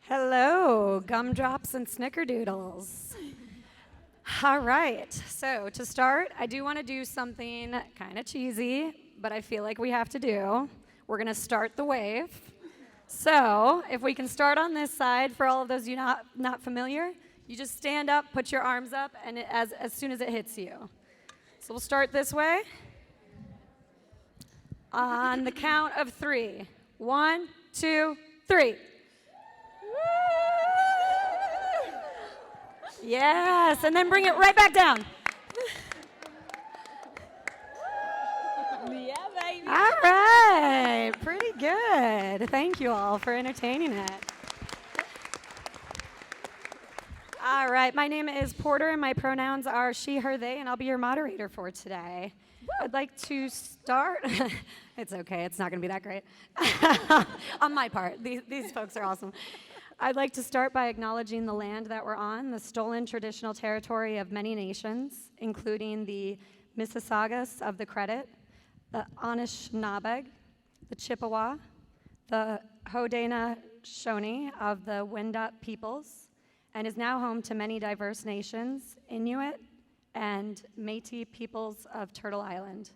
Hello, gumdrops and snickerdoodles. All right, so to start, I do want to do something kind of cheesy, but I feel like we have to do. We're going to start the wave. So if we can start on this side, for all of those you not familiar, you just stand up, put your arms up, and as soon as it hits you. So we'll start this way. On the count of 3. 1, 2, 3. Yes, and then bring it right back down. Yeah, baby. All right, pretty good. Thank you all for entertaining it. All right, my name is Porter, and my pronouns are she, her, they, and I'll be your moderator for today. I'd like to start. It's okay, it's not going to be that great. On my part, these folks are awesome. I'd like to start by acknowledging the land that we're on, the stolen traditional territory of many nations, including the Mississaugas of the Credit, the Anishinaabe, the Chippewa, the Haudenosaunee of the Wendat peoples, and is now home to many diverse nations, Inuit and Métis peoples of Turtle Island.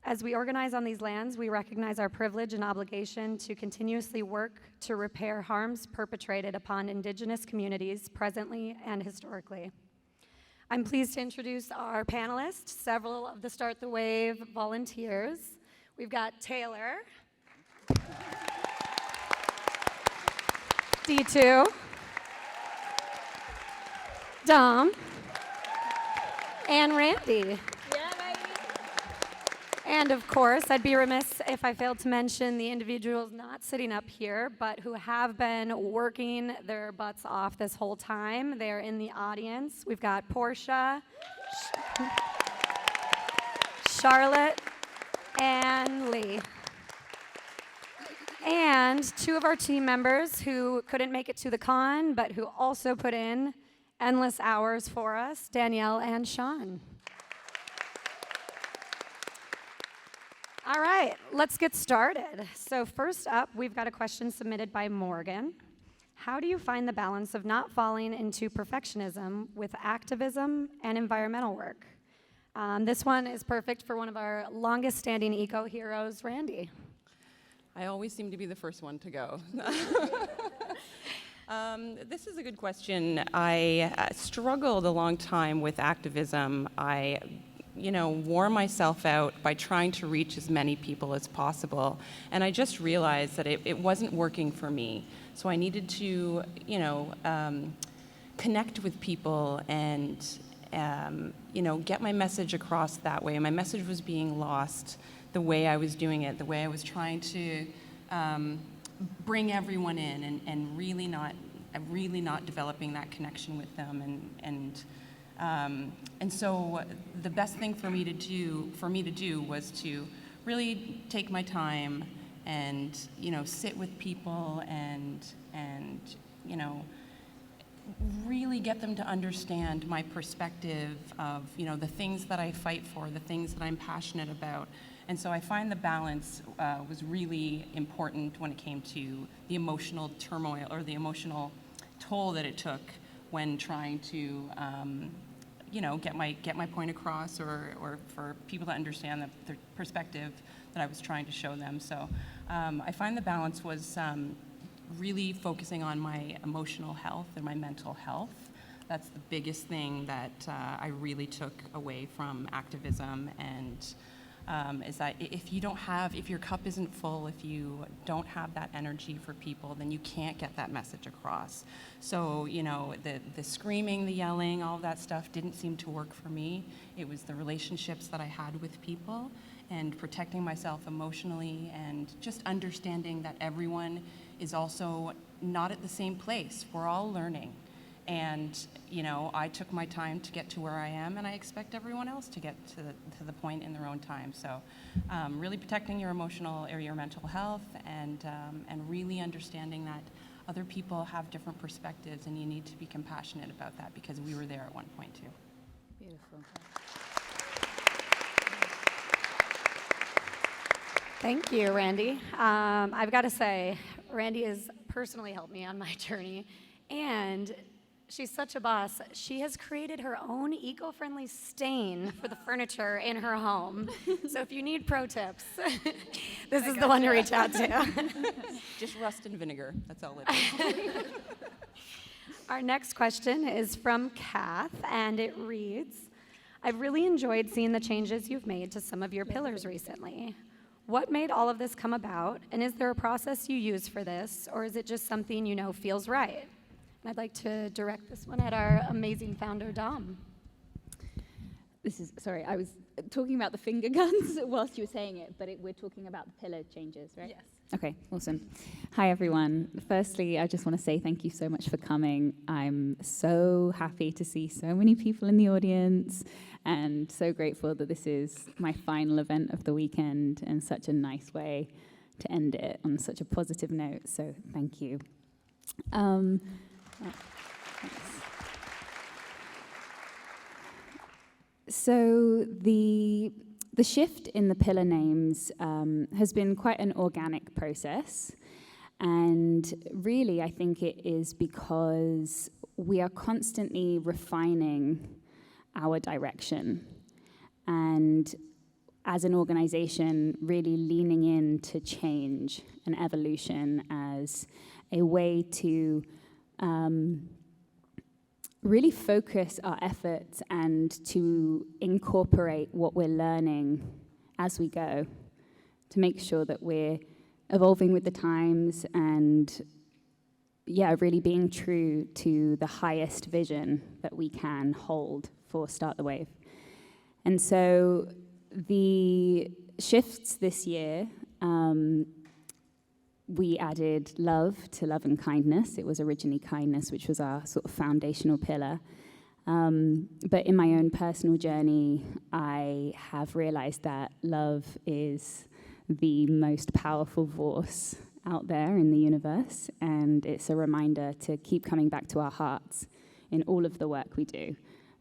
As we organize on these lands, we recognize our privilege and obligation to continuously work to repair harms perpetrated upon Indigenous communities presently and historically. I'm pleased to introduce our panelists, several of the Start the Wave volunteers. We've got Taylor, D2, Dom, and Randy. And of course, I'd be remiss if I failed to mention the individuals not sitting up here, but who have been working their butts off this whole time. They're in the audience. We've got Portia, Charlotte, and Lee. And 2 of our team members who couldn't make it to the con, but who also put in endless hours for us, Danielle and Sean. All right, let's get started. So first up, we've got a question submitted by Morgan. How do you find the balance of not falling into perfectionism with activism and environmental work? This one is perfect for one of our longest standing eco heroes, Randy. I always seem to be the first one to go. This is a good question. I struggled a long time with activism. I wore myself out by trying to reach as many people as possible. And I just realized that it wasn't working for me. So I needed to, connect with people and, get my message across that way. My message was being lost the way I was doing it, the way I was trying to bring everyone in and really not developing that connection with them and so the best thing for me to do was to really take my time and sit with people and really get them to understand my perspective of the things that I fight for, the things that I'm passionate about. And so I find the balance was really important when it came to the emotional turmoil or the emotional toll that it took when trying to get my point across or for people to understand the perspective that I was trying to show them. So I find the balance was really focusing on my emotional health and my mental health. That's the biggest thing that I really took away from activism, and is that if your cup isn't full, if you don't have that energy for people, then you can't get that message across. So, the screaming, the yelling, all of that stuff didn't seem to work for me. It was the relationships that I had with people and protecting myself emotionally and just understanding that everyone is also not at the same place. We're all learning. And, I took my time to get to where I am, and I expect everyone else to get to the point in their own time. So really protecting your emotional or your mental health and really understanding that other people have different perspectives, and you need to be compassionate about that because we were there at one point too. Beautiful. Thank you, Randy. I've got to say, Randy is personally helped me on my journey. And she's such a boss. She has created her own eco-friendly stain for the furniture in her home. So if you need pro tips, this is the one to reach out to. Just rust and vinegar. That's all it is. Our next question is from Kath, and it reads, I've really enjoyed seeing the changes you've made to some of your pillars recently. What made all of this come about, and is there a process you use for this, or is it just something you know feels right? And I'd like to direct this one at our amazing founder, Dom. Sorry, I was talking about the finger guns whilst you were saying it, but we're talking about the pillar changes, right? Yes. Okay, awesome. Hi, everyone. Firstly, I just want to say thank you so much for coming. I'm so happy to see so many people in the audience and so grateful that this is my final event of the weekend and such a nice way to end it on such a positive note, so thank you. Thanks. So the shift in the pillar names has been quite an organic process. And really, I think it is because we are constantly refining our direction. And as an organization, really leaning into change and evolution as a way to really focus our efforts and to incorporate what we're learning as we go, to make sure that we're evolving with the times and, really being true to the highest vision that we can hold for Start the Wave. And so the shifts this year, we added love to love and kindness. It was originally kindness, which was our sort of foundational pillar. But in my own personal journey, I have realized that love is the most powerful force out there in the universe. And it's a reminder to keep coming back to our hearts in all of the work we do.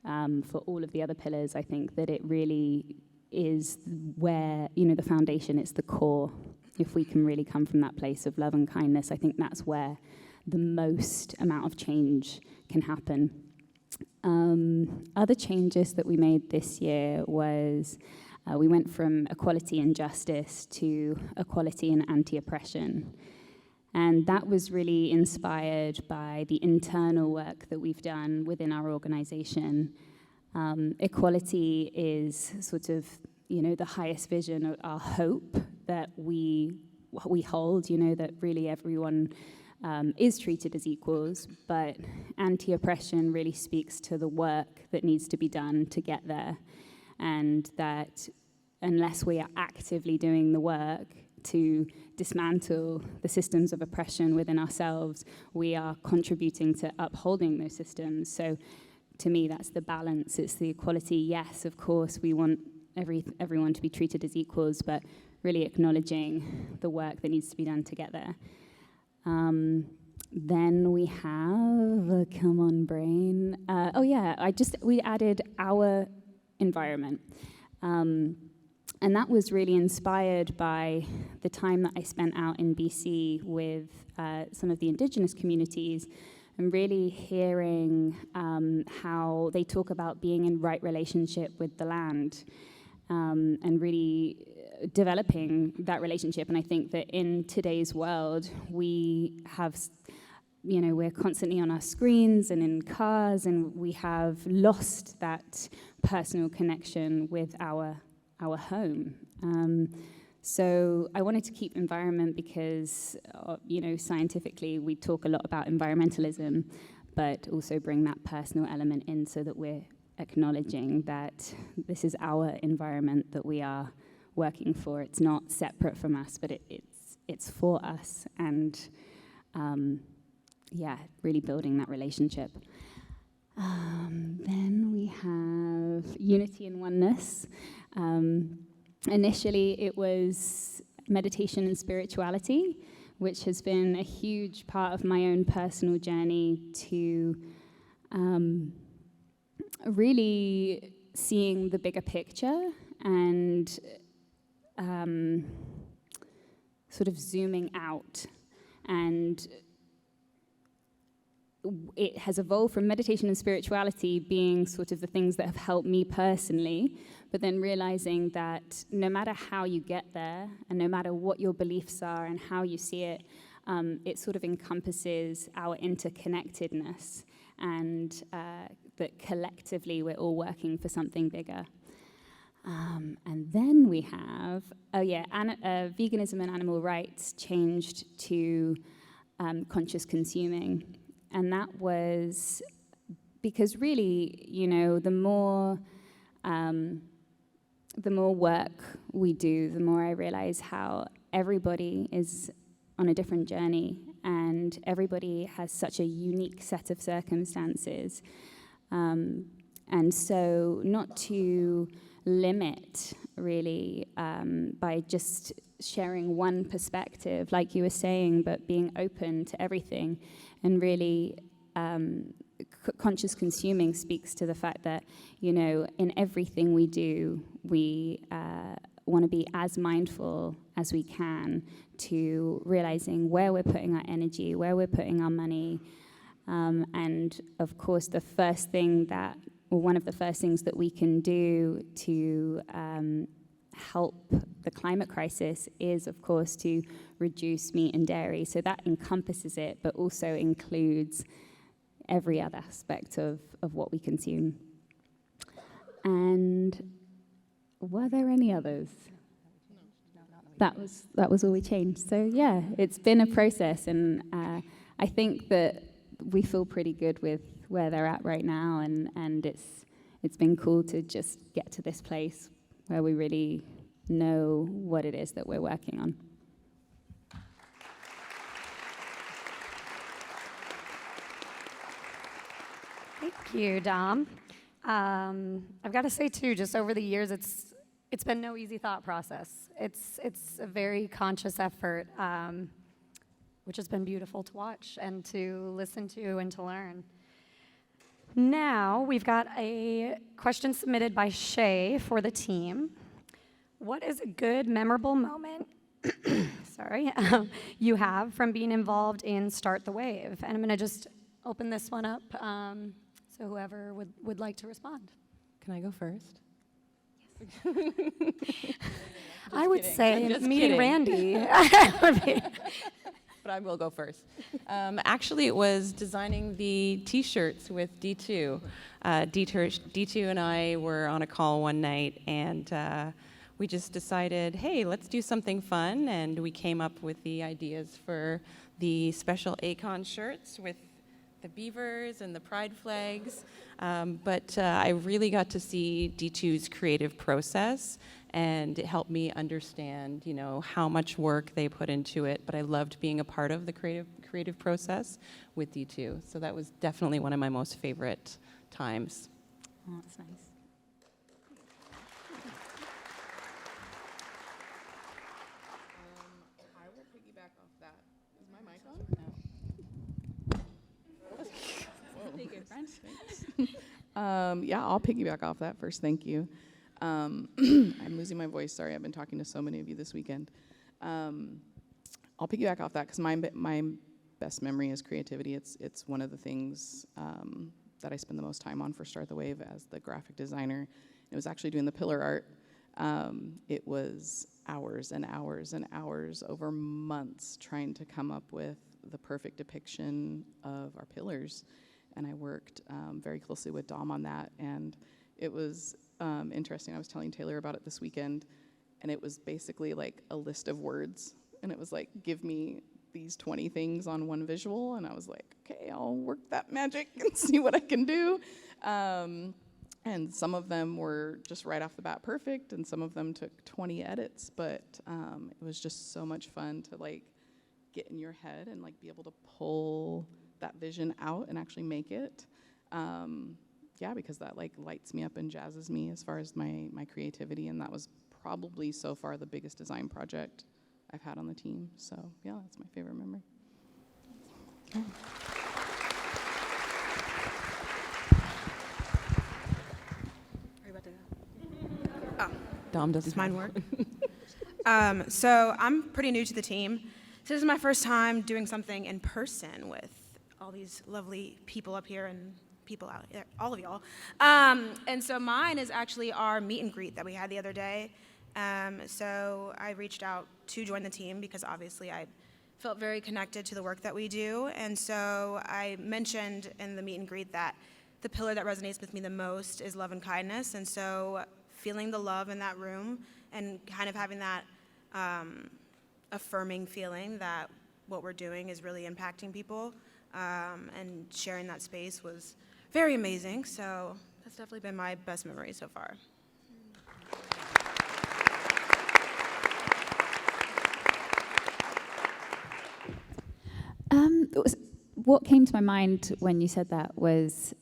For all of the other pillars, I think that it really is where, the foundation, it's the core. If we can really come from that place of love and kindness, I think that's where the most amount of change can happen. Other changes that we made this year was we went from equality and justice to equality and anti-oppression. And that was really inspired by the internal work that we've done within our organization. Equality is sort of, the highest vision of our hope that we hold, that really everyone is treated as equals, but anti-oppression really speaks to the work that needs to be done to get there, and that unless we are actively doing the work to dismantle the systems of oppression within ourselves, we are contributing to upholding those systems. So to me, that's the balance. It's the equality. Yes, of course, we want everyone to be treated as equals, but really acknowledging the work that needs to be done to get there. Then we have, come on, brain. We added our environment. And that was really inspired by the time that I spent out in BC with some of the Indigenous communities and really hearing how they talk about being in right relationship with the land. And really developing that relationship. And I think that in today's world, we have, we're constantly on our screens and in cars, and we have lost that personal connection with our home. So I wanted to keep environment because, scientifically we talk a lot about environmentalism, but also bring that personal element in so that we're acknowledging that this is our environment that we are working for. It's not separate from us, but it's for us, and really building that relationship. Then we have unity and oneness. Initially, it was meditation and spirituality, which has been a huge part of my own personal journey to really seeing the bigger picture and sort of zooming out and it has evolved from meditation and spirituality being sort of the things that have helped me personally, but then realizing that no matter how you get there and no matter what your beliefs are and how you see it, it sort of encompasses our interconnectedness and that collectively we're all working for something bigger. And then we have, veganism and animal rights changed to conscious consuming. And that was because really, you know, the more work we do, the more I realize how everybody is on a different journey and everybody has such a unique set of circumstances. And so not to limit, really, by just sharing one perspective, like you were saying, but being open to everything. And really, conscious consuming speaks to the fact that, you know, in everything we do, we want to be as mindful as we can to realizing where we're putting our energy, where we're putting our money. And of course, one of the first things that we can do to help the climate crisis is, of course, to reduce meat and dairy. So that encompasses it, but also includes every other aspect of what we consume. And were there any others? That was all we changed. So yeah, it's been a process, and I think that we feel pretty good with where they're at right now, and it's been cool to just get to this place where we really know what it is that we're working on. Thank you, Dom. I've got to say too, just over the years, it's been no easy thought process. It's a very conscious effort, which has been beautiful to watch and to listen to and to learn. Now we've got a question submitted by Shay for the team. What is a good, memorable moment you have from being involved in Start the Wave? And I'm going to just open this one up, so whoever would like to respond. Can I go first? I would say meeting Randi. But I will go first. Actually, it was designing the T-shirts with D2. D2 and I were on a call one night, and we just decided, hey, let's do something fun, and we came up with the ideas for the special Acon shirts with the beavers and the pride flags. But I really got to see D2's creative process, and it helped me understand, you know, how much work they put into it. But I loved being a part of the creative process with D2. So that was definitely one of my most favorite times. Oh, that's nice. I will piggyback off that. Is my mic on? Yeah, I'll piggyback off that first. Thank you. I'm losing my voice. Sorry, I've been talking to so many of you this weekend. I'll piggyback off that because my best memory is creativity. It's one of the things that I spend the most time on for Start the Wave as the graphic designer. It was actually doing the pillar art. It was hours and hours and hours over months trying to come up with the perfect depiction of our pillars. And I worked very closely with Dom on that. And it was interesting. I was telling Taylor about it this weekend, and it was basically like a list of words. And it was like, give me these 20 things on one visual. And I was like, okay, I'll work that magic and see what I can do. And some of them were just right off the bat perfect, and some of them took 20 edits. But it was just so much fun to like get in your head and like be able to pull that vision out and actually make it. Yeah, because that like lights me up and jazzes me as far as my creativity, and that was probably so far the biggest design project I've had on the team. So yeah, that's my favorite memory. Are you about to go? Oh, Dom doesn't does mine have- work? So I'm pretty new to the team. So this is my first time doing something in person with a all these lovely people up here and people out there, all of y'all. And so mine is actually our meet and greet that we had the other day. So I reached out to join the team because obviously I felt very connected to the work that we do. And so I mentioned in the meet and greet that the pillar that resonates with me the most is love and kindness. And so feeling the love in that room and kind of having that affirming feeling that what we're doing is really impacting people and sharing that space was very amazing. So that's definitely been my best memory so far. What came to my mind when you said that was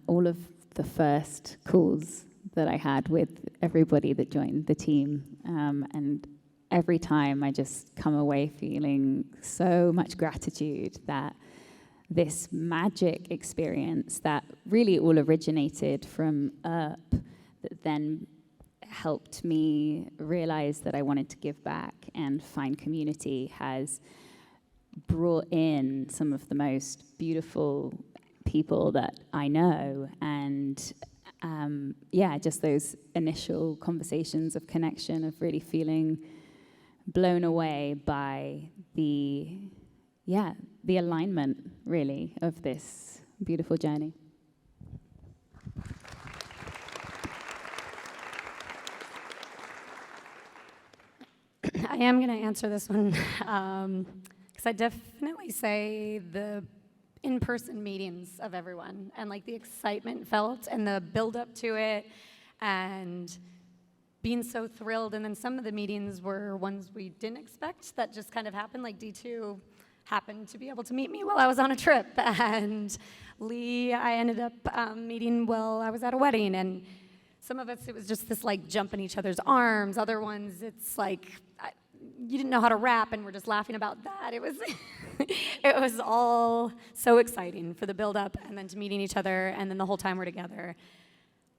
all of the first calls that I had with everybody that joined the team. And every time I just come away feeling so much gratitude that this magic experience that really all originated from UP that then helped me realize that I wanted to give back and find community has brought in some of the most beautiful people that I know, and just those initial conversations of connection, of really feeling blown away by the alignment, really, of this beautiful journey. I am going to answer this one because I definitely say the in-person meetings of everyone and like the excitement felt and the build-up to it and being so thrilled. And then some of the meetings were ones we didn't expect that just kind of happened. Like D2 happened to be able to meet me while I was on a trip, and Lee I ended up meeting while I was at a wedding. And some of us, it was just this like jump in each other's arms. Other ones, it's like you didn't know how to rap, and we're just laughing about that. It was, it was all so exciting for the build-up, and then to meeting each other, and then the whole time we're together,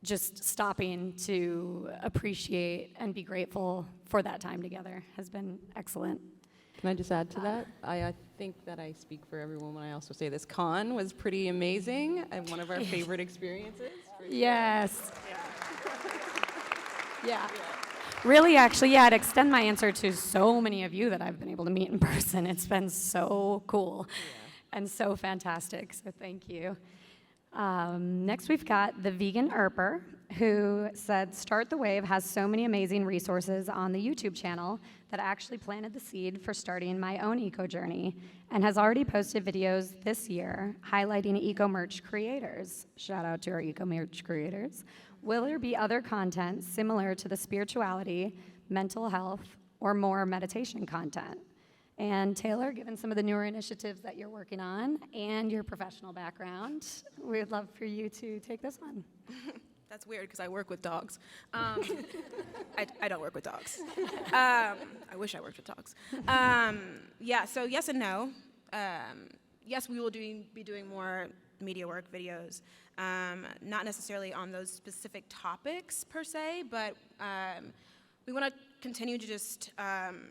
just stopping to appreciate and be grateful for that time together has been excellent. Can I just add to that? I think that I speak for everyone when I also say this. Con was pretty amazing and one of our favorite experiences. Yes. Yeah. Really, actually, I'd extend my answer to so many of you that I've been able to meet in person. It's been so cool and so fantastic, so thank you. Next, we've got the Vegan Erper, who said, Start the Wave has so many amazing resources on the YouTube channel that actually planted the seed for starting my own eco journey and has already posted videos this year highlighting eco merch creators. Shout out to our eco merch creators. Will there be other content similar to the spirituality, mental health, or more meditation content? And Taylor, given some of the newer initiatives that you're working on and your professional background, we would love for you to take this one. That's weird because I work with dogs. I don't work with dogs. I wish I worked with dogs. So yes and no. Yes, we will be doing more media work, videos, not necessarily on those specific topics per se, but we want to continue to just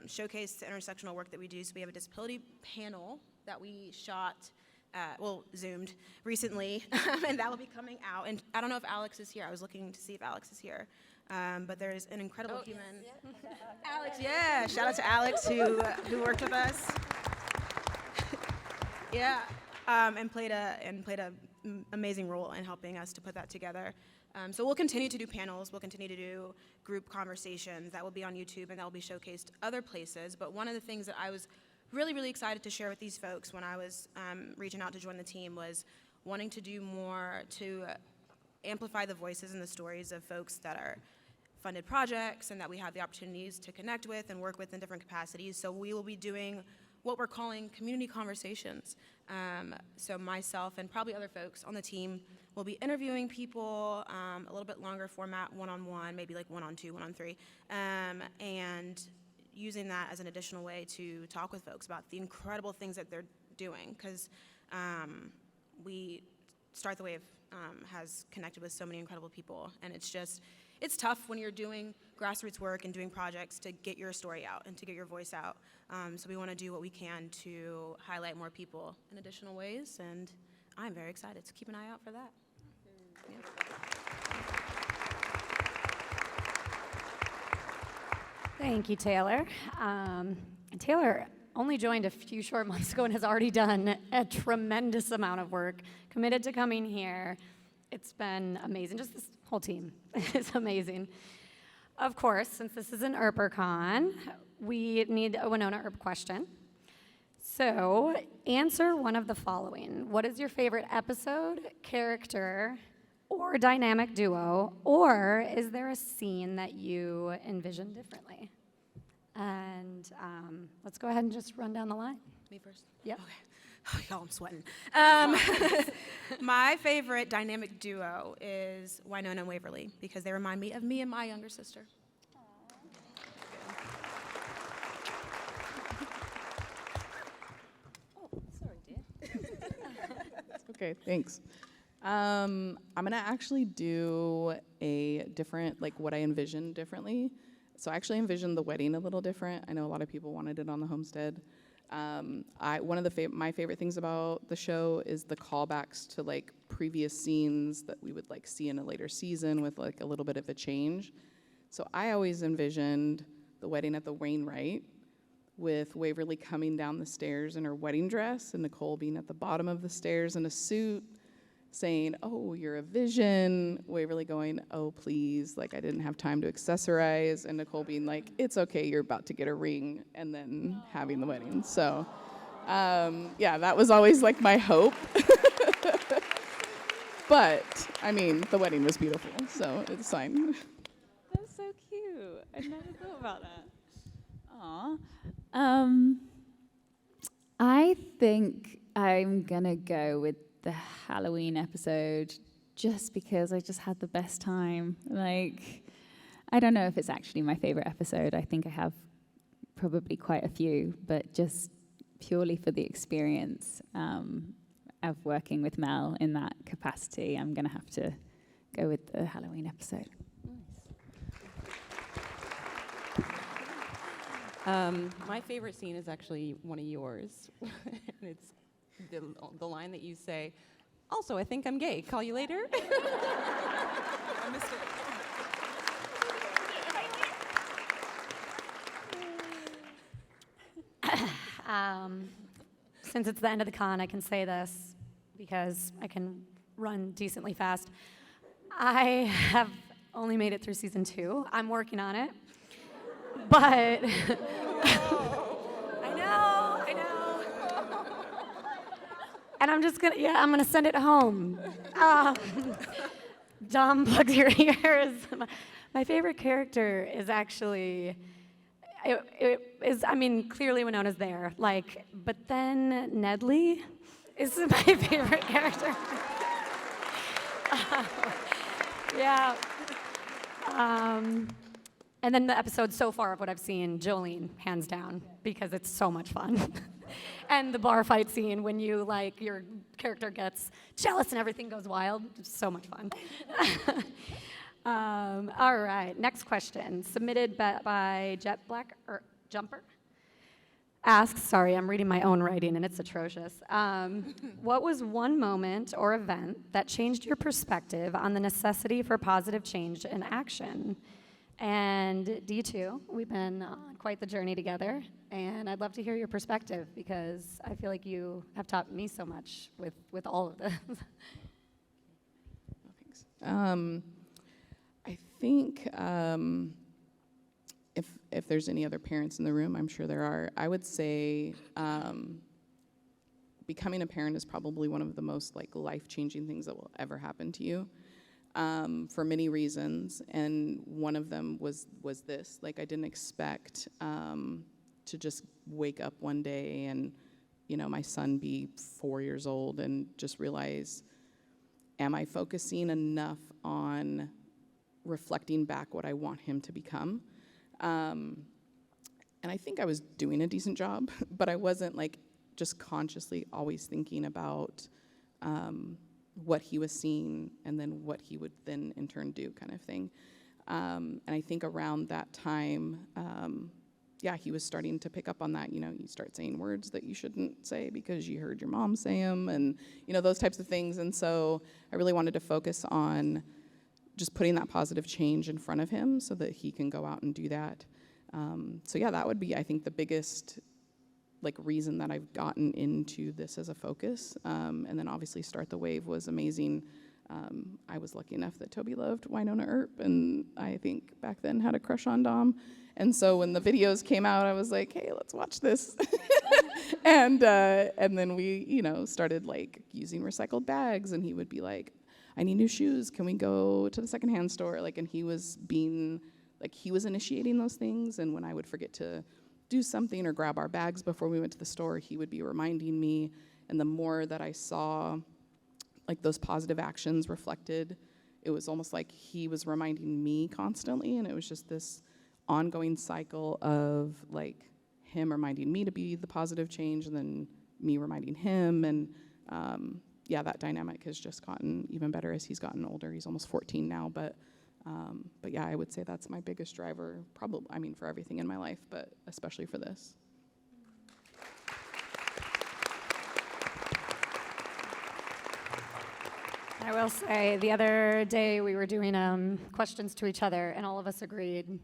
showcase the intersectional work that we do. So we have a disability panel that we shot, Zoomed recently, and that will be coming out. And I don't know if Alex is here. I was looking to see if Alex is here. But there's an incredible human. Yes. Alex, yeah. Shout out to Alex who worked with us. Yeah. And played a amazing role in helping us to put that together. So we'll continue to do panels, we'll continue to do group conversations that will be on YouTube and that will be showcased other places. But one of the things that I was really, really excited to share with these folks when I was reaching out to join the team was wanting to do more to amplify the voices and the stories of folks that are funded projects and that we have the opportunities to connect with and work with in different capacities. So we will be doing what we're calling community conversations. So myself and probably other folks on the team will be interviewing people, a little bit longer format, one-on-one, maybe like one-on-two, one-on-three, and using that as an additional way to talk with folks about the incredible things that they're doing, because we Start the Wave has connected with so many incredible people, and it's tough when you're doing grassroots work and doing projects to get your story out and to get your voice out. So we want to do what we can to highlight more people in additional ways, and I'm very excited, so keep an eye out for that. Thank you, Taylor. And Taylor only joined a few short months ago and has already done a tremendous amount of work, committed to coming here. It's been amazing. Just this whole team is amazing. Of course, since this is an ERPRCon, we need a Winona Earp question. So answer one of the following. What is your favorite episode, character, or dynamic duo? Or is there a scene that you envision differently? And let's go ahead and just run down the line. Me first? Yep. Okay. Oh, y'all, I'm sweating. My favorite dynamic duo is Winona and Waverly because they remind me of me and my younger sister. Okay, thanks. I'm gonna actually do a different, like what I envisioned differently. So I actually envisioned the wedding a little different. I know a lot of people wanted it on the homestead. One of the my favorite things about the show is the callbacks to like previous scenes that we would like see in a later season with like a little bit of a change. So I always envisioned the wedding at the Wainwright with Waverly coming down the stairs in her wedding dress and Nicole being at the bottom of the stairs in a suit saying, "Oh, you're a vision." Waverly going, "Oh, please, like I didn't have time to accessorize." And Nicole being like, "It's okay, you're about to get a ring," and then having the wedding. So, yeah, that was always like my hope. But, I mean, the wedding was beautiful, so it's fine. That's so cute. I never thought about that. Aw. I think I'm gonna go with the Halloween episode just because I just had the best time. Like, I don't know if it's actually my favorite episode. I think I have probably quite a few, but just purely for the experience of working with Mel in that capacity, I'm gonna have to go with the Halloween episode. My favorite scene is actually one of yours. And it's the line that you say, "Also, I think I'm gay. Call you later." I missed it. Since it's the end of the con, I can say this because I can run decently fast. I have only made it through season 2. I'm working on it. But I know. And I'm just I'm gonna send it home. Dom, plug your ears. My favorite character is actually, it is, I mean, clearly Winona's there, like, but then Nedley is my favorite character. Yeah. And then the episode so far of what I've seen, Jolene, hands down, because it's so much fun. And the bar fight scene when you, like, your character gets jealous and everything goes wild, so much fun. All right, next question, submitted by Jet Black Jumper. Asks, sorry, I'm reading my own writing and it's atrocious. What was one moment or event that changed your perspective on the necessity for positive change and action? And D2, we've been on quite the journey together, and I'd love to hear your perspective because I feel like you have taught me so much with all of this. Oh, thanks. I think if there's any other parents in the room, I'm sure there are. I would say becoming a parent is probably one of the most like life-changing things that will ever happen to you. For many reasons, and one of them was this. Like, I didn't expect to just wake up one day and, you know, my son be 4 years old and just realize, am I focusing enough on reflecting back what I want him to become? And I think I was doing a decent job, but I wasn't, like, just consciously always thinking about what he was seeing and then what he would then in turn do, kind of thing. And I think around that time, yeah, he was starting to pick up on that. You start saying words that you shouldn't say because you heard your mom say them, and those types of things. And so I really wanted to focus on just putting that positive change in front of him so that he can go out and do that. So yeah, that would be, I think, the biggest reason that I've gotten into this as a focus. And then obviously Start the Wave was amazing. I was lucky enough that Toby loved Winona Earp, and I think back then had a crush on Dom. And so when the videos came out, I was like, hey, let's watch this. and then we, started using recycled bags, and he would be like, I need new shoes. Can we go to the secondhand store? And he was he was initiating those things. And when I would forget to do something or grab our bags before we went to the store, he would be reminding me. And the more that I saw those positive actions reflected, it was almost like he was reminding me constantly. And it was just this ongoing cycle of him reminding me to be the positive change, and then me reminding him. And yeah, that dynamic has just gotten even better as he's gotten older. He's almost 14 now, but yeah, I would say that's my biggest driver, probably, for everything in my life, but especially for this. I will say, the other day we were doing questions to each other, and all of us agreed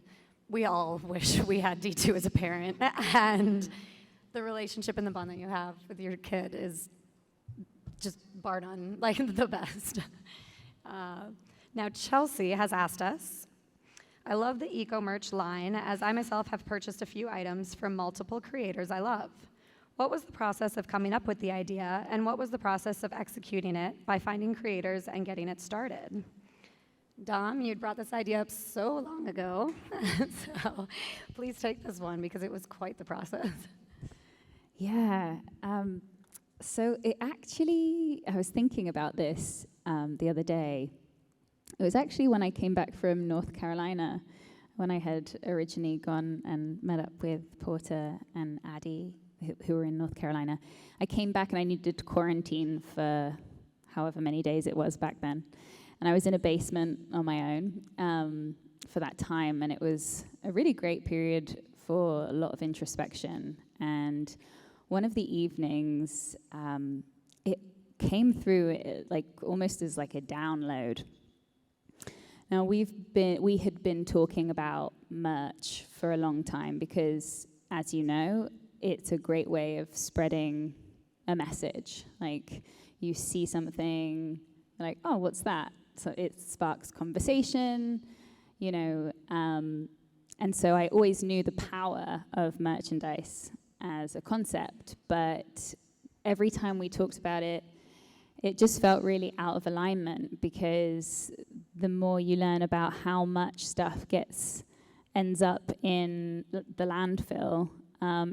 we all wish we had D2 as a parent, and the relationship and the bond that you have with your kid is just bar none, the best. Now, Chelsea has asked us, I love the eco merch line, as I myself have purchased a few items from multiple creators I love. What was the process of coming up with the idea, and what was the process of executing it by finding creators and getting it started? Dom, you'd brought this idea up so long ago, so please take this one because it was quite the process. Yeah. So it actually, I was thinking about this the other day. It was actually when I came back from North Carolina, when I had originally gone and met up with Porter and Addie, who were in North Carolina. I came back and I needed to quarantine for however many days it was back then. And I was in a basement on my own for that time, and it was a really great period for a lot of introspection. And one of the evenings, it came through almost as a download. Now we had been talking about merch for a long time because, as you know, it's a great way of spreading a message. You see something, oh, what's that? So it sparks conversation, and so I always knew the power of merchandise as a concept, but every time we talked about it, it just felt really out of alignment, because the more you learn about how much stuff ends up in the landfill,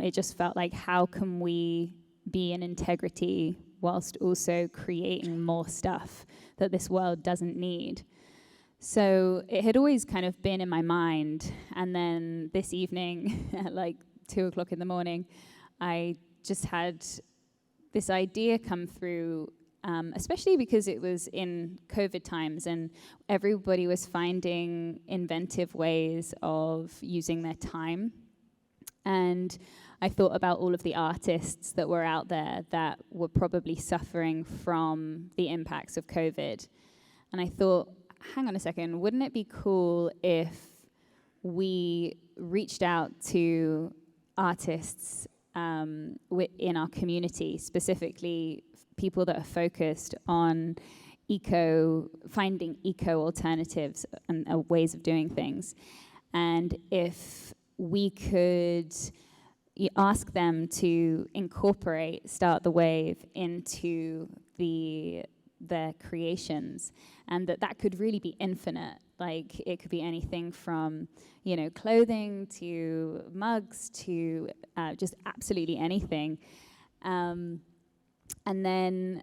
it just felt like, how can we be in integrity whilst also creating more stuff that this world doesn't need? So it had always kind of been in my mind. And then this evening at 2 o'clock in the morning, I just had this idea come through, especially because it was in COVID times and everybody was finding inventive ways of using their time. And I thought about all of the artists that were out there that were probably suffering from the impacts of COVID. And I thought, hang on a second, wouldn't it be cool if we reached out to artists in our community, specifically people that are focused on finding eco alternatives and ways of doing things. And if we could ask them to incorporate Start the Wave into their creations, and that could really be infinite. It could be anything from, clothing to mugs to just absolutely anything. And then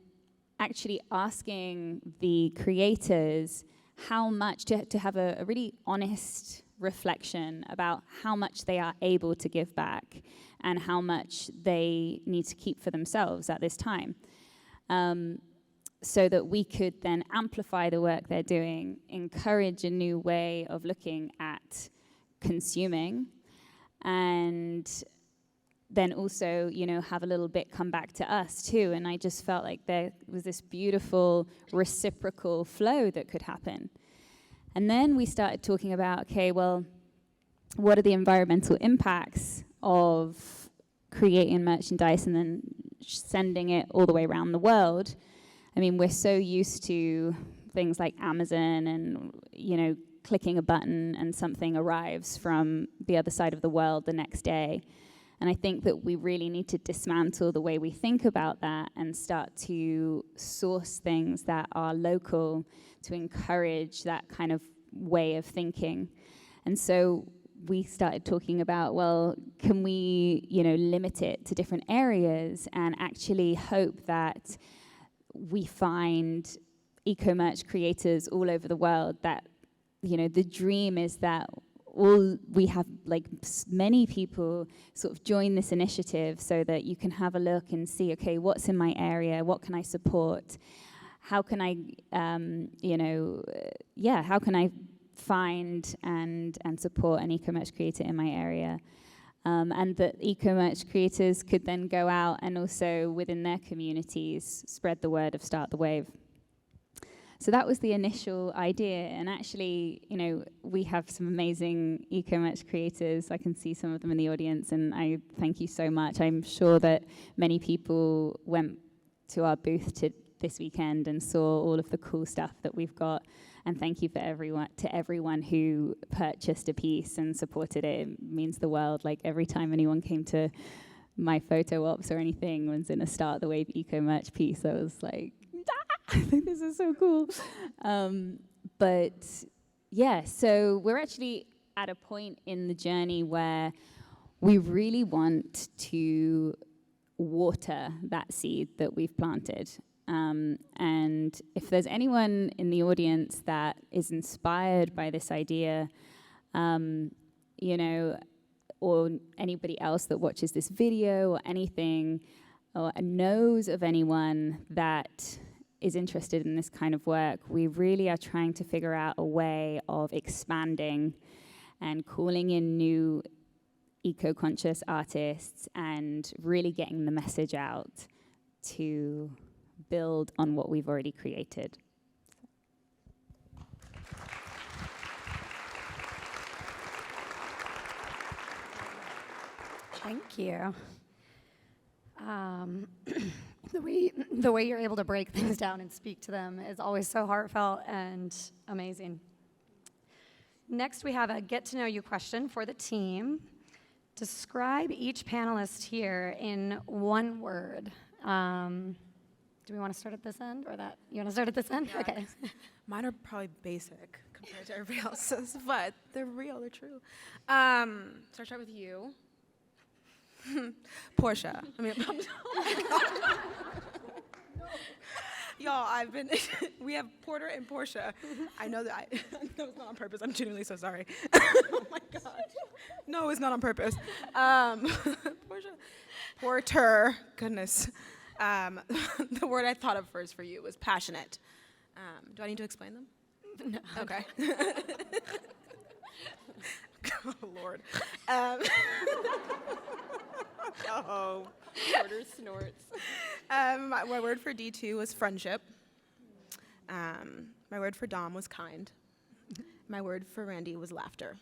actually asking the creators how much, to have a really honest reflection about how much they are able to give back and how much they need to keep for themselves at this time. So that we could then amplify the work they're doing, encourage a new way of looking at consuming, and then also, have a little bit come back to us too. And I just felt like there was this beautiful reciprocal flow that could happen. And then we started talking about, okay, well, what are the environmental impacts of creating merchandise and then sending it all the way around the world? I mean, we're so used to things like Amazon and, clicking a button and something arrives from the other side of the world the next day. And I think that we really need to dismantle the way we think about that and start to source things that are local to encourage that kind of way of thinking. And so we started talking about, well, can we, limit it to different areas and actually hope that we find eco-merch creators all over the world that, the dream is that we have many people sort of join this initiative so that you can have a look and see, okay, what's in my area? What can I support? How can I, how can I find and support an eco-merch creator in my area? And that eco-merch creators could then go out and also within their communities spread the word of Start the Wave. So that was the initial idea, and actually, we have some amazing eco-merch creators. I can see some of them in the audience, and I thank you so much. I'm sure that many people went to our booth this weekend and saw all of the cool stuff that we've got, and thank you to everyone who purchased a piece and supported it. It means the world. Like, every time anyone came to my photo ops or anything was in a Start the Wave eco-merch piece, I was like, I think this is so cool. So we're actually at a point in the journey where we really want to water that seed that we've planted. And if there's anyone in the audience that is inspired by this idea, or anybody else that watches this video or anything, or knows of anyone that is interested in this kind of work, we really are trying to figure out a way of expanding and calling in new eco-conscious artists and really getting the message out to build on what we've already created. Thank you. The way you're able to break things down and speak to them is always so heartfelt and amazing. Next, we have a get-to-know-you question for the team. Describe each panelist here in one word. Do we want to start at this end or that? You want to start at this end? Yeah. Okay. Mine are probably basic compared to everybody else's, but they're real, they're true. So I'll start with you. Portia. Oh my God. Y'all, we have Porter and Portia. I know that that was not on purpose. I'm genuinely so sorry. Oh my gosh. No, it's not on purpose. Porter, goodness. The word I thought of first for you was passionate. Do I need to explain them? No. Okay. Oh, Lord. Oh, Porter snorts. My word for D2 was friendship. My word for Dom was kind. My word for Randy was laughter.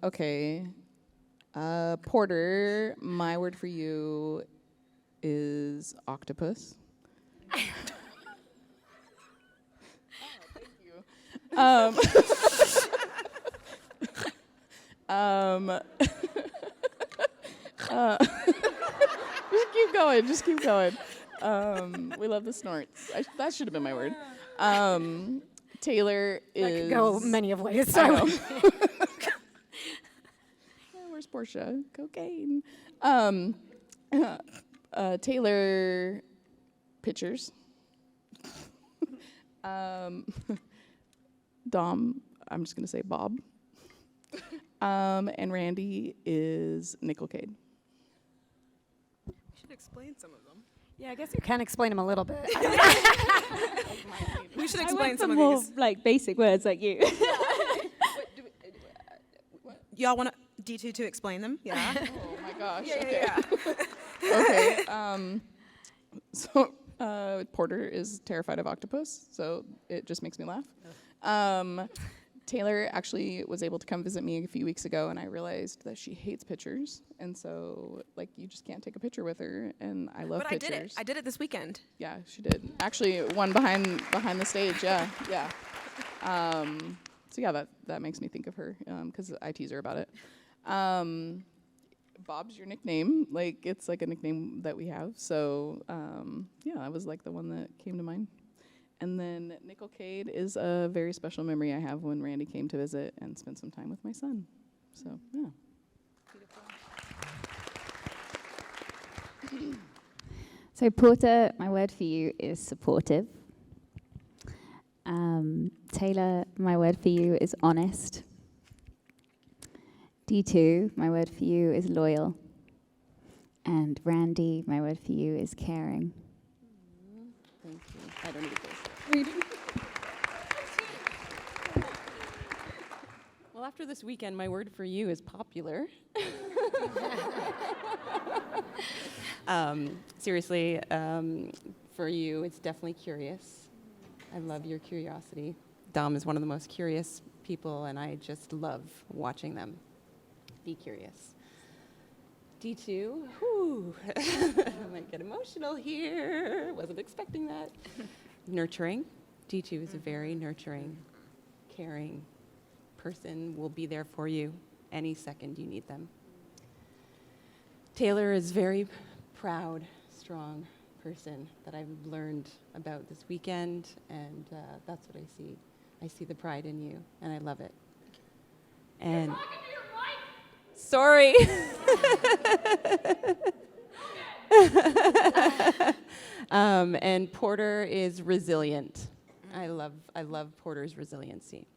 Okay. Porter, my word for you is octopus. Just keep going. We love the snorts. That should have been my word. Taylor is... That could go many of ways. I So. know. Where's Portia? Cocaine. Taylor, pictures. Dom, I'm just going to say Bob. And Randy is Nickelcade. We should explain some of them. Yeah, I guess you can explain them a little bit. We should I explain want some some of more these. like basic words like you. Y'all want D2 to explain them? Yeah. Oh my gosh. Yeah. Okay. So Porter is terrified of octopus, so it just makes me laugh. Taylor actually was able to come visit me a few weeks ago, and I realized that she hates pictures, and so like you just can't take a picture with her. And I love But pictures. I did it this weekend. Yeah, she did. Actually, one behind the stage. Yeah. So yeah, that makes me think of her because I tease her about it. Bob's your nickname. Like it's like a nickname that we have. So yeah, that was like the one that came to mind. And then Nickelcade is a very special memory I have when Randy came to visit and spent some time with my son. So yeah. So Porter, my word for you is supportive. Taylor, my word for you is honest. D2, my word for you is loyal. And Randy, my word for you is caring. Thank you. I don't need to finish. Well, after this weekend, my word for you is popular. Seriously, for you, it's definitely curious. I love your curiosity. Dom is one of the most curious people, and I just love watching them be curious. D2, whew, I might get emotional here. Wasn't expecting that. Nurturing. D2 is a very nurturing, caring person, will be there for you any second you need them. Taylor is very proud, strong person that I've learned about this weekend, and that's what I see. I see the pride in you, and I love it. And sorry. And Porter is resilient. I love Porter's resiliency.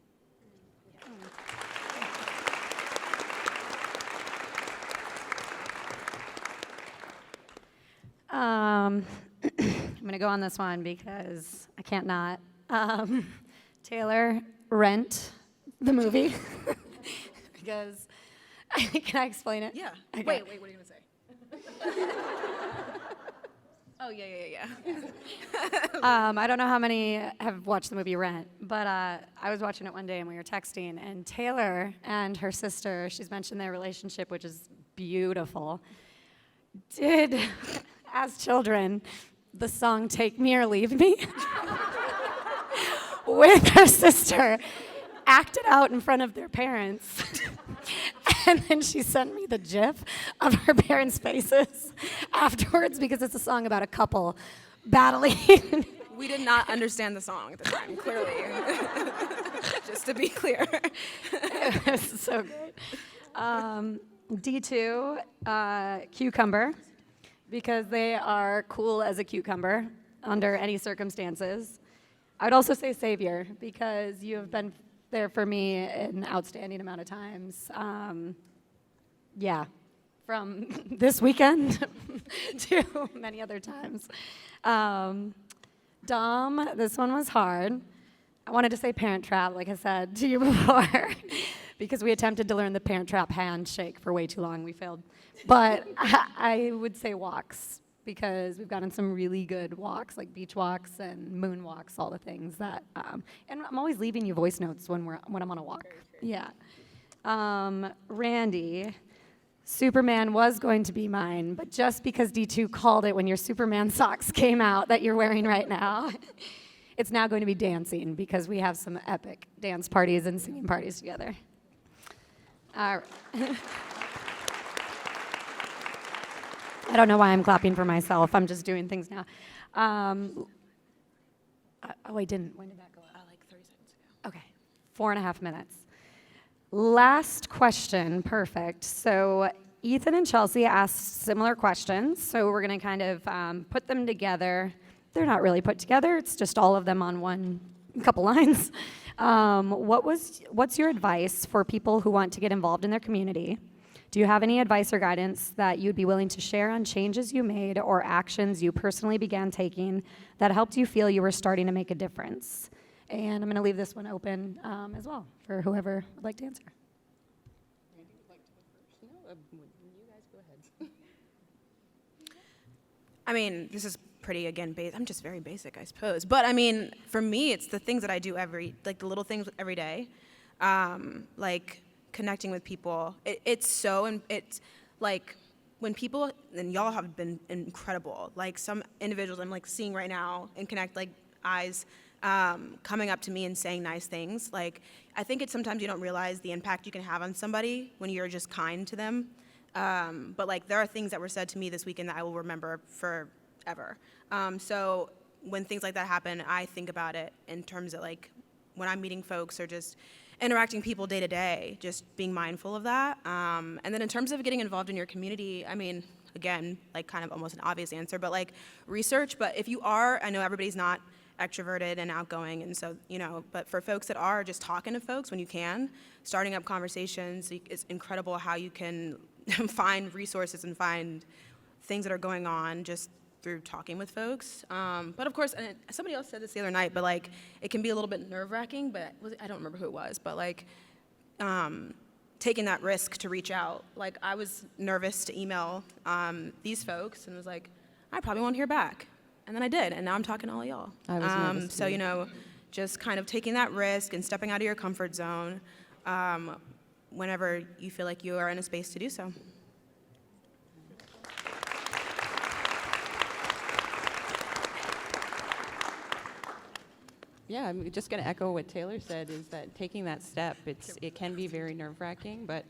I'm going to go on this one because I can't not. Taylor, Rent, the movie. Because, can I explain it? Yeah. Okay. Wait, what are you going to say? Oh, yeah. I don't know how many have watched the movie Rent, but I was watching it one day and we were texting, and Taylor and her sister, she's mentioned their relationship, which is beautiful, did, as children, the song Take Me or Leave Me with her sister, acted out in front of their parents. And then she sent me the gif of her parents' faces afterwards because it's a song about a couple battling. We did not understand the song at the time, clearly. Just to be clear. It was so great. D2, cucumber, because they are cool as a cucumber under any circumstances. I would also say savior, because you have been there for me an outstanding amount of times. From this weekend to many other times. Dom, this one was hard. I wanted to say Parent Trap, like I said to you before, because we attempted to learn the Parent Trap handshake for way too long. We failed. But I would say walks, because we've gotten some really good walks, like beach walks and moon walks, all the things that, and I'm always leaving you voice notes when I'm on a walk. Yeah. Randy, Superman was going to be mine, but just because D2 called it when your Superman socks came out that you're wearing right now, it's now going to be dancing, because we have some epic dance parties and singing parties together. All right. I don't know why I'm clapping for myself. I'm just doing things now. I didn't. When did that go up? Like 30 seconds ago. Okay, 4.5 minutes. Last question, perfect. So Ethan and Chelsea asked similar questions, so we're gonna kind of put them together. They're not really put together, it's just all of them on one couple lines. What's your advice for people who want to get involved in their community Do you have any advice or guidance that you'd be willing to share on changes you made or actions you personally began taking that helped you feel you were starting to make a difference? And I'm going to leave this one open as well for whoever would like to answer. I mean, this is pretty, again, I'm just very basic, I suppose. But I mean, for me, it's the things that I do like the little things every day, like connecting with people. It's like when people, and y'all have been incredible, like some individuals I'm like seeing right now and connect, like eyes coming up to me and saying nice things. Like, I think it's sometimes you don't realize the impact you can have on somebody when you're just kind to them. But like there are things that were said to me this weekend that I will remember forever. So when things like that happen, I think about it in terms of like when I'm meeting folks or just interacting people day to day, just being mindful of that. And then in terms of getting involved in your community, I mean, again, like kind of almost an obvious answer, but like research. But if you are, I know everybody's not extroverted and outgoing, and so, you know, but for folks that are, just talking to folks when you can, starting up conversations, it's incredible how you can find resources and find things that are going on just through talking with folks. But of course, and somebody else said this the other night, but like it can be a little bit nerve-wracking, but I don't remember who it was, but like taking that risk to reach out. Like I was nervous to email these folks and was like, I probably won't hear back. And then I did, and now I'm talking to all y'all. I was nervous so, too. you know, just kind of taking that risk and stepping out of your comfort zone whenever you feel like you are in a space to do so. Yeah, I'm just going to echo what Taylor said, is that taking that step, it can be very nerve-wracking, but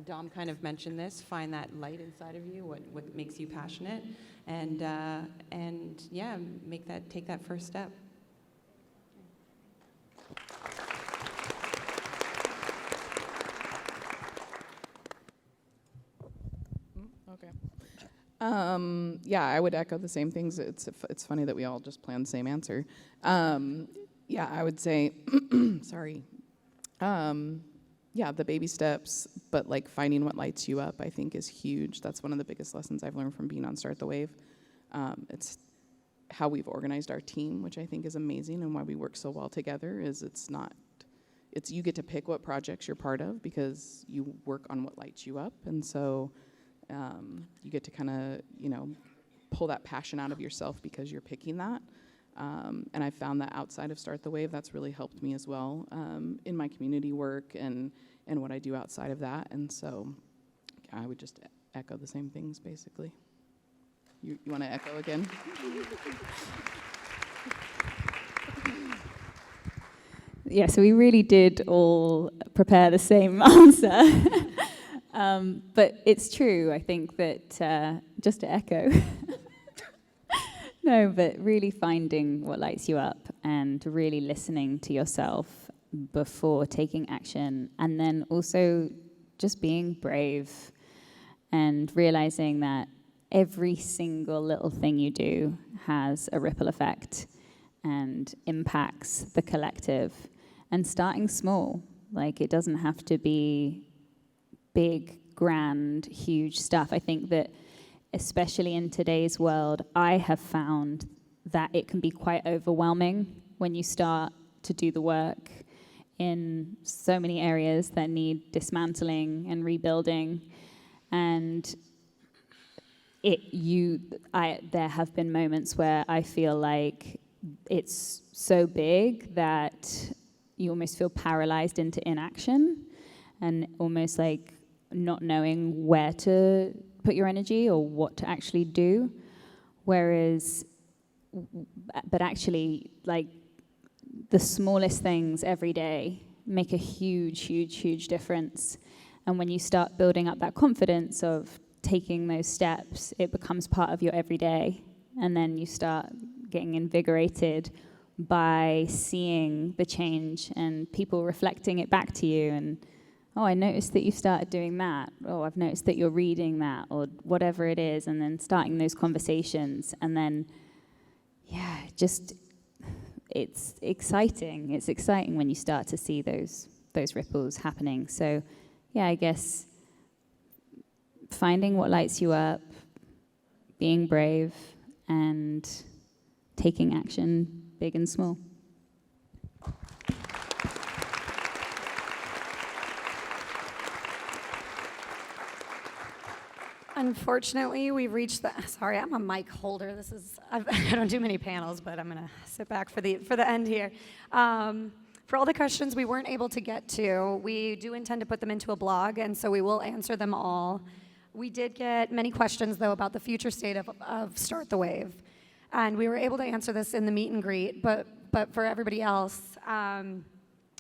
Dom kind of mentioned this, find that light inside of you, what makes you passionate, and yeah, take that first step. Okay. Yeah, I would echo the same things. It's funny that we all just plan the same answer. Yeah, I would say, sorry. Yeah, the baby steps, but like finding what lights you up, I think is huge. That's one of the biggest lessons I've learned from being on Start the Wave. It's how we've organized our team, which I think is amazing, and why we work so well together. Is it's you get to pick what projects you're part of because you work on what lights you up, and so you get to kind of, you know, pull that passion out of yourself because you're picking that. And I found that outside of Start the Wave, that's really helped me as well in my community work and what I do outside of that. And so I would just echo the same things, basically. You want to echo again? Yeah, so we really did all prepare the same answer. But it's true, I think that, just to echo, no, but really finding what lights you up and really listening to yourself before taking action, and then also just being brave and realizing that every single little thing you do has a ripple effect and impacts the collective. And starting small, like it doesn't have to be big, grand, huge stuff. I think that especially in today's world, I have found that it can be quite overwhelming when you start to do the work in so many areas that need dismantling and rebuilding. And there have been moments where I feel like it's so big that you almost feel paralyzed into inaction and almost like not knowing where to put your energy or what to actually do. But actually, like, the smallest things every day make a huge, huge, huge difference. And when you start building up that confidence of taking those steps, it becomes part of your everyday. And then you start getting invigorated by seeing the change and people reflecting it back to you. And, oh, I noticed that you started doing that. Oh, I've noticed that you're reading that, or whatever it is. And then starting those conversations. And then, yeah, just, it's exciting. It's exciting when you start to see those ripples happening. So, yeah, I guess finding what lights you up, being brave, and taking action, big and small. Unfortunately, we've reached the. Sorry, I'm a mic holder. I don't do many panels, but I'm gonna sit back for the end here. For all the questions we weren't able to get to, we do intend to put them into a blog, and so we will answer them all. We did get many questions, though, about the future state of Start the Wave, and we were able to answer this in the meet and greet, but for everybody else,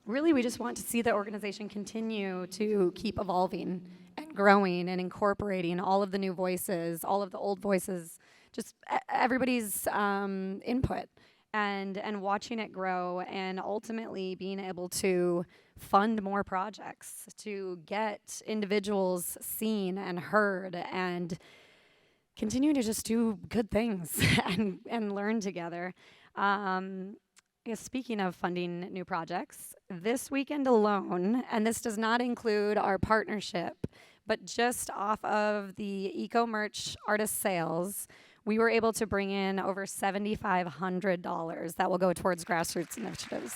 really we just want to see the organization continue to keep evolving and growing and incorporating all of the new voices, all of the old voices, just everybody's input. And watching it grow, and ultimately being able to fund more projects, to get individuals seen and heard, and continue to just do good things and learn together. Speaking of funding new projects, this weekend alone, and this does not include our partnership, but just off of the Eco Merch artist sales, we were able to bring in over $7,500 that will go towards grassroots initiatives.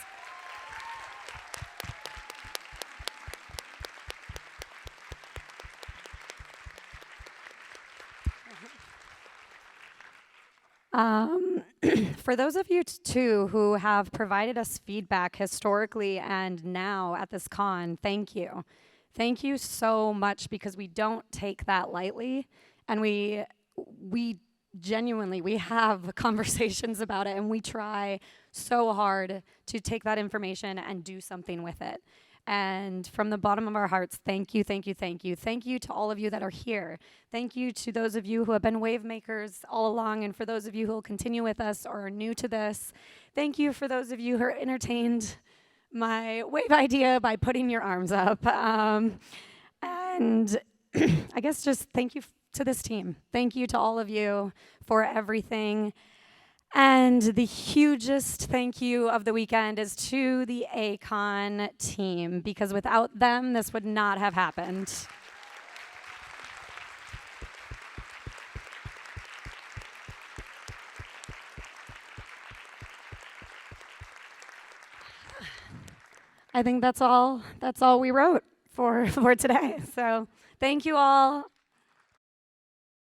For those of you too who have provided us feedback historically and now at this con, thank you. Thank you so much, because we don't take that lightly, and we genuinely, we have conversations about it, and we try so hard to take that information and do something with it. And from the bottom of our hearts, thank you, thank you, thank you. Thank you to all of you that are here. Thank you to those of you who have been wavemakers all along, and for those of you who will continue with us or are new to this. Thank you for those of you who are entertained my wave idea by putting your arms up. And I guess just thank you to this team. Thank you to all of you for everything. And the hugest thank you of the weekend is to the ACON team, because without them, this would not have happened. I think that's all we wrote for today. So thank you all.